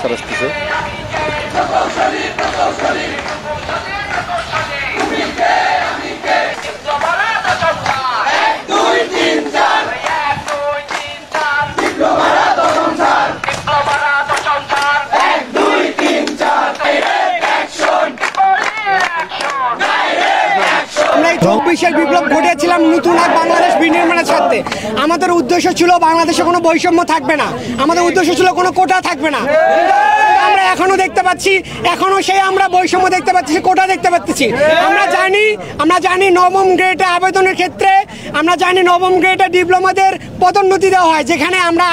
বাচ্চারা আসতেছে। বিপ্লব ঘটিয়েছিলাম নতুন এক বাংলাদেশ বিনির্মাণের স্বার্থে। আমাদের উদ্দেশ্য ছিল বাংলাদেশে কোনো বৈষম্য থাকবে না, আমাদের উদ্দেশ্য ছিল কোনো কোটা থাকবে না। আমরা এখনো দেখতে পাচ্ছি, এখনো সেই আমরা বৈষম্য দেখতে পাচ্ছি, কোটা দেখতে পাচ্ছি। আমরা জানি নবম গ্রেডে আবেদনের ক্ষেত্রে, আমরা জানি নবম গ্রেডে ডিপ্লোমাদের পদোন্নতি দেওয়া হয়, যেখানে আমরা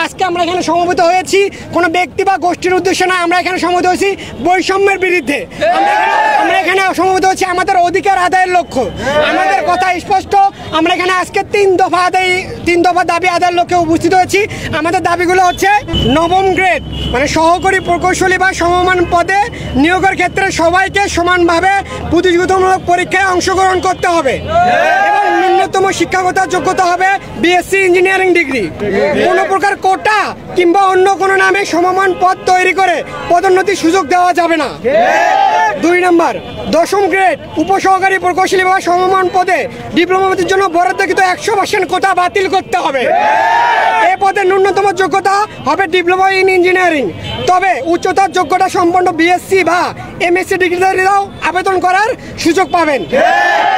এখানে সমবেত হয়েছি কোনো ব্যক্তি বা গোষ্ঠীর উদ্দেশ্যে না, আমরা এখানে সমবেত হয়েছি বৈষম্যের বিরুদ্ধে। আমরা এখানে সমবেত হচ্ছি আমাদের অধিকার আদায়ের লক্ষ্য। আমাদের কথা স্পষ্ট, আমরা এখানে আজকে তিন দফা দাবি আদায়ের লক্ষ্যে উপস্থিত হয়েছি। আমাদের দাবিগুলো হচ্ছে নবম গ্রেড মানে সহকারী প্রকৌশলী বা সমমান পদে নিয়োগের ক্ষেত্রে সবাইকে সমানভাবে প্রতিযোগিতামূলক পরীক্ষায় অংশগ্রহণ করতে হবে এবং ন্যূনতম শিক্ষাগত যোগ্যতা হবে বিএসসি ইঞ্জিনিয়ারিং ডিগ্রি। কোনো প্রকার কোটা কিংবা অন্য কোনো নামে সমমান পদ তৈরি করে পদোন্নতির সুযোগ দেওয়া যাবে না। 2 নম্বর, দশম গ্রেড উপসহকারী প্রকৌশলী বা সমমান পদে ডিপ্লোমাদের জন্য বরাদ্দকৃত 100% কোটা বাতিল করতে হবে। এই পদের ন্যূনতম যোগ্যতা হবে ডিপ্লোমা ইন ইঞ্জিনিয়ারিং, তবে উচ্চতর যোগ্যতা সম্পন্ন বিএসসি বা এমএসসি ডিগ্রিধারীরাও আবেদন করার সুযোগ পাবেন।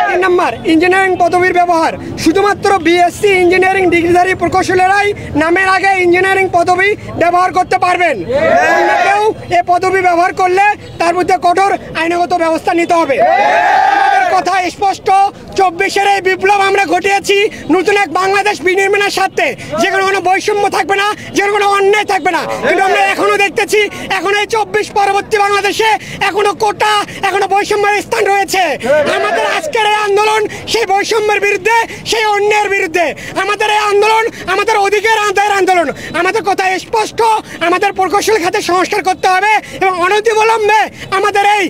3 নম্বর, ইঞ্জিনিয়ারিং পদবীর ব্যবহার শুধুমাত্র বিএসসি ইঞ্জিনিয়ারিং ডিগ্রিধারী প্রকৌশলীরাই নামের আগে ইঞ্জিনিয়ারিং পদবী ব্যবহার করতে পারবেন। অন্য কেউ এই পদবী ব্যবহার করলে তার মধ্যে কঠোর আইনগত ব্যবস্থা নিতে হবে। আমাদের কথা স্পষ্ট, 24-এর এই বিপ্লব আমরা ঘটিয়েছি নতুন এক বাংলাদেশ বিনির্মাণের স্বার্থে, যেখানে কোনো বৈষম্য থাকবে না, যেখানে কোনো অন্যায় থাকবে না। কিন্তু আমরা এখনো দেখতেছি, এখন এই 24 পরবর্তী বাংলাদেশে এখনো কোটা, এখনো বৈষম্যের স্থান রয়েছে। আমাদের আজকের এই আন্দোলন সেই বৈষম্যের বিরুদ্ধে, সেই অন্যায়ের বিরুদ্ধে। আমাদের এই আন্দোলন আমাদের অধিকার আদায়ের আন্দোলন। আমাদের কথা স্পষ্ট, আমাদের প্রকৌশল খাতে সংস্কার করতে হবে এবং অনতিবিলম্বে আমাদের এই